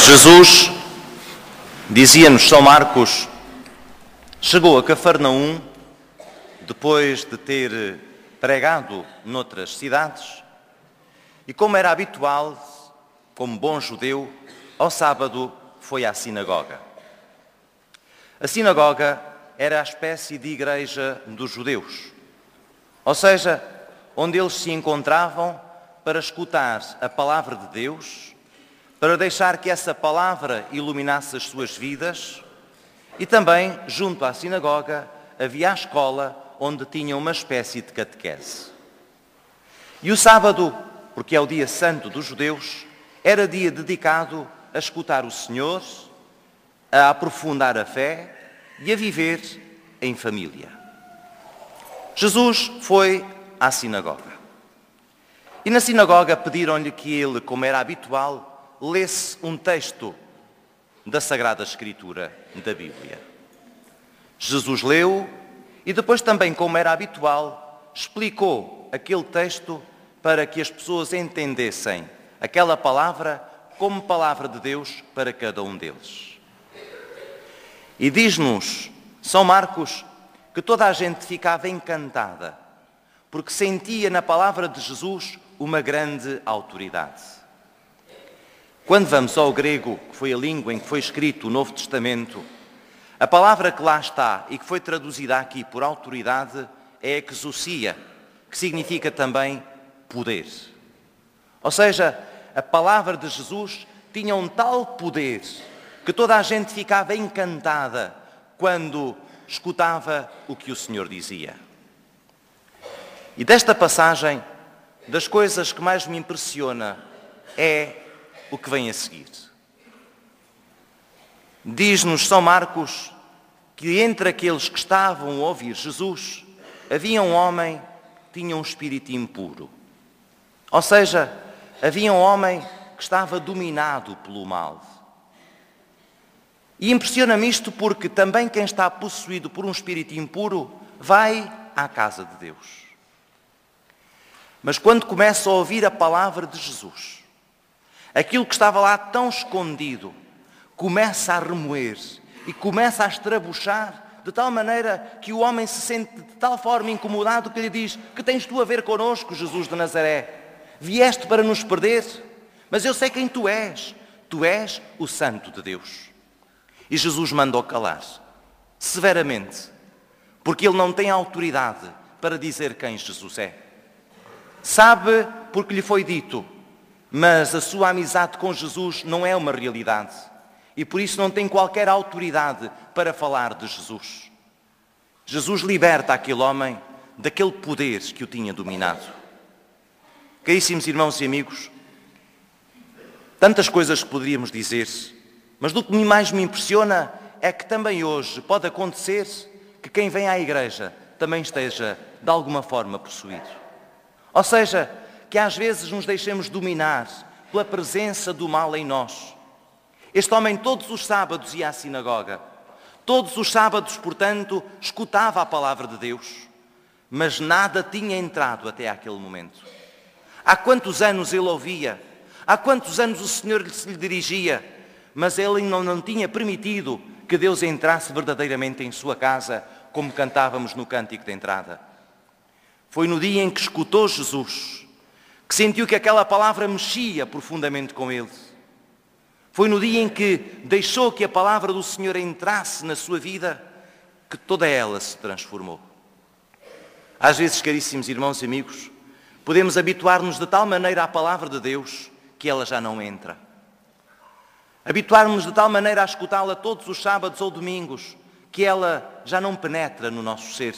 Jesus, dizia-nos São Marcos, chegou a Cafarnaum, depois de ter pregado noutras cidades, e como era habitual, como bom judeu, ao sábado foi à sinagoga. A sinagoga era a espécie de igreja dos judeus, ou seja, onde eles se encontravam para escutar a palavra de Deus, para deixar que essa palavra iluminasse as suas vidas, e também, junto à sinagoga, havia a escola onde tinham uma espécie de catequese. E o sábado, porque é o dia santo dos judeus, era dia dedicado a escutar o Senhor, a aprofundar a fé e a viver em família. Jesus foi à sinagoga. E na sinagoga pediram-lhe que ele, como era habitual, lesse um texto da Sagrada Escritura da Bíblia. Jesus leu e depois também, como era habitual, explicou aquele texto para que as pessoas entendessem aquela palavra como palavra de Deus para cada um deles. E diz-nos São Marcos que toda a gente ficava encantada porque sentia na palavra de Jesus uma grande autoridade. Quando vamos ao grego, que foi a língua em que foi escrito o Novo Testamento, a palavra que lá está e que foi traduzida aqui por autoridade é exousia, que significa também poder. Ou seja, a palavra de Jesus tinha um tal poder que toda a gente ficava encantada quando escutava o que o Senhor dizia. E desta passagem, das coisas que mais me impressiona é o que vem a seguir. Diz-nos São Marcos que entre aqueles que estavam a ouvir Jesus, havia um homem que tinha um espírito impuro. Ou seja, havia um homem que estava dominado pelo mal. E impressiona-me isto porque também quem está possuído por um espírito impuro vai à casa de Deus. Mas quando começa a ouvir a palavra de Jesus, aquilo que estava lá tão escondido começa a remoer e começa a estrabuchar de tal maneira que o homem se sente de tal forma incomodado que lhe diz: que tens tu a ver connosco, Jesus de Nazaré? Vieste para nos perder? Mas eu sei quem tu és o Santo de Deus. E Jesus mandou calar, severamente, porque ele não tem autoridade para dizer quem Jesus é. Sabe porque lhe foi dito, mas a sua amizade com Jesus não é uma realidade e por isso não tem qualquer autoridade para falar de Jesus. Jesus liberta aquele homem daquele poder que o tinha dominado. Caríssimos irmãos e amigos, tantas coisas que poderíamos dizer, mas do que mais me impressiona é que também hoje pode acontecer que quem vem à igreja também esteja de alguma forma possuído. Ou seja, que às vezes nos deixemos dominar pela presença do mal em nós. Este homem todos os sábados ia à sinagoga. Todos os sábados, portanto, escutava a palavra de Deus. Mas nada tinha entrado até aquele momento. Há quantos anos ele ouvia? Há quantos anos o Senhor se lhe dirigia? Mas ele não tinha permitido que Deus entrasse verdadeiramente em sua casa, como cantávamos no cântico de entrada. Foi no dia em que escutou Jesus, que sentiu que aquela palavra mexia profundamente com ele. Foi no dia em que deixou que a palavra do Senhor entrasse na sua vida, que toda ela se transformou. Às vezes, caríssimos irmãos e amigos, podemos habituar-nos de tal maneira à palavra de Deus que ela já não entra. Habituar-nos de tal maneira a escutá-la todos os sábados ou domingos que ela já não penetra no nosso ser.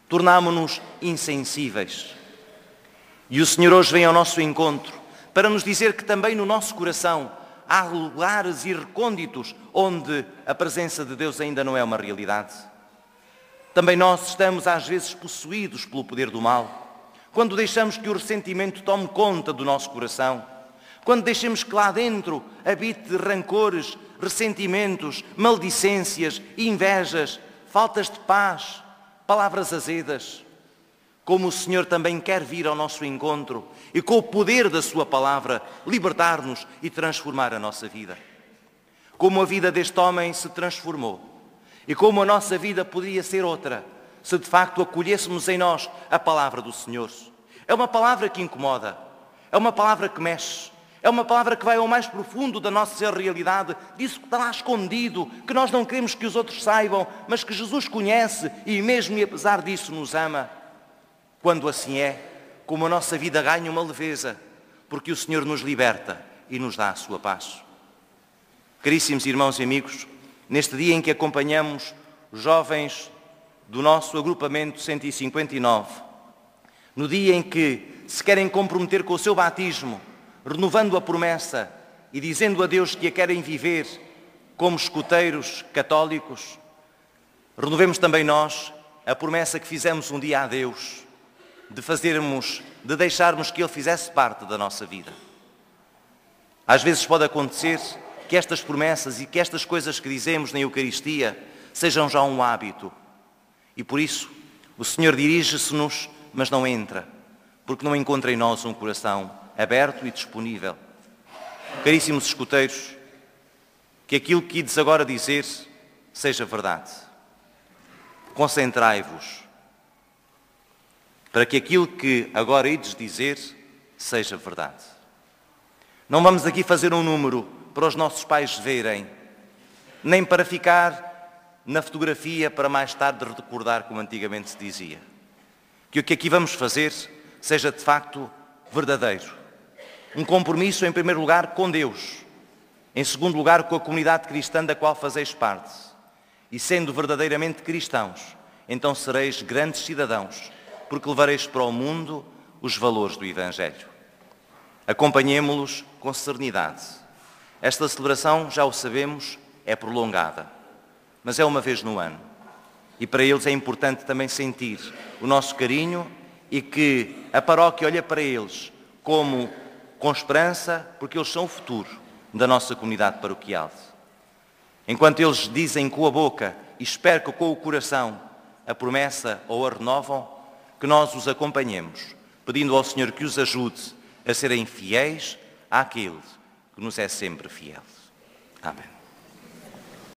Tornámo-nos insensíveis. E o Senhor hoje vem ao nosso encontro para nos dizer que também no nosso coração há lugares e recônditos onde a presença de Deus ainda não é uma realidade. Também nós estamos às vezes possuídos pelo poder do mal. Quando deixamos que o ressentimento tome conta do nosso coração, quando deixamos que lá dentro habite rancores, ressentimentos, maldicências, invejas, faltas de paz, palavras azedas, como o Senhor também quer vir ao nosso encontro e com o poder da sua palavra libertar-nos e transformar a nossa vida. como a vida deste homem se transformou e como a nossa vida poderia ser outra se de facto acolhêssemos em nós a palavra do Senhor. É uma palavra que incomoda, é uma palavra que mexe, é uma palavra que vai ao mais profundo da nossa realidade, disso que está lá escondido, que nós não queremos que os outros saibam, mas que Jesus conhece e mesmo e apesar disso nos ama. Quando assim é, como a nossa vida ganha uma leveza, porque o Senhor nos liberta e nos dá a sua paz. Caríssimos irmãos e amigos, neste dia em que acompanhamos os jovens do nosso agrupamento 159, no dia em que se querem comprometer com o seu batismo, renovando a promessa e dizendo a Deus que a querem viver como escuteiros católicos, renovemos também nós a promessa que fizemos um dia a Deus, de deixarmos que Ele fizesse parte da nossa vida. Às vezes pode acontecer que estas promessas e que estas coisas que dizemos na Eucaristia sejam já um hábito. E por isso o Senhor dirige-se-nos, mas não entra, porque não encontra em nós um coração aberto e disponível. Caríssimos escuteiros, que aquilo que ides agora dizer seja verdade. Concentrai-vos para que aquilo que agora ides dizer seja verdade. Não vamos aqui fazer um número para os nossos pais verem, nem para ficar na fotografia para mais tarde recordar como antigamente se dizia. Que o que aqui vamos fazer seja de facto verdadeiro. Um compromisso em primeiro lugar com Deus, em segundo lugar com a comunidade cristã da qual fazeis parte. E sendo verdadeiramente cristãos, então sereis grandes cidadãos, porque levareis para o mundo os valores do Evangelho. Acompanhemo-los com serenidade. Esta celebração, já o sabemos, é prolongada, mas é uma vez no ano. E para eles é importante também sentir o nosso carinho e que a paróquia olha para eles com esperança, porque eles são o futuro da nossa comunidade paroquial. Enquanto eles dizem com a boca e espero que com o coração a promessa ou a renovam, que nós os acompanhemos, pedindo ao Senhor que os ajude a serem fiéis àquele que nos é sempre fiel. Amém.